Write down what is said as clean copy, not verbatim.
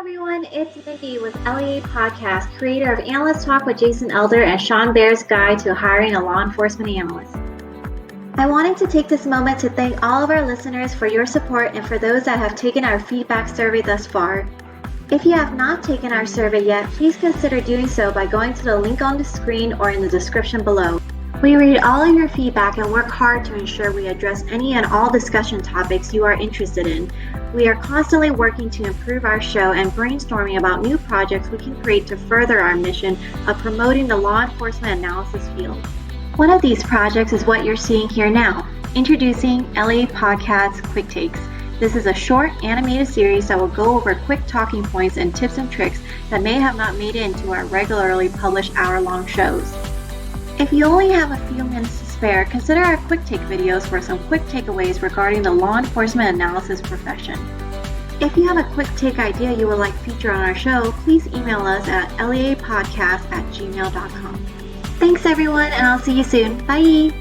everyone, it's Mindy with LEA Podcast, creator of Analyst Talk with Jason Elder and Sean Baer's Guide to Hiring a Law Enforcement Analyst. I wanted to take this moment to thank all of our listeners for your support and for those that have taken our feedback survey thus far. If you have not taken our survey yet, please consider doing so by going to the link on the screen or in the description below. We read all of your feedback and work hard to ensure we address any and all discussion topics you are interested in. We are constantly working to improve our show and brainstorming about new projects we can create to further our mission of promoting the law enforcement analysis field. One of these projects is what you're seeing here now, introducing LEA Podcast Quick Takes. This is a short animated series that will go over quick talking points and tips and tricks that may have not made it into our regularly published hour-long shows. If you only have a few minutes to spare, consider our quick take videos for some quick takeaways regarding the law enforcement analysis profession. If you have a quick take idea you would like featured on our show, please email us at leapodcast@gmail.com. Thanks everyone, and I'll see you soon. Bye!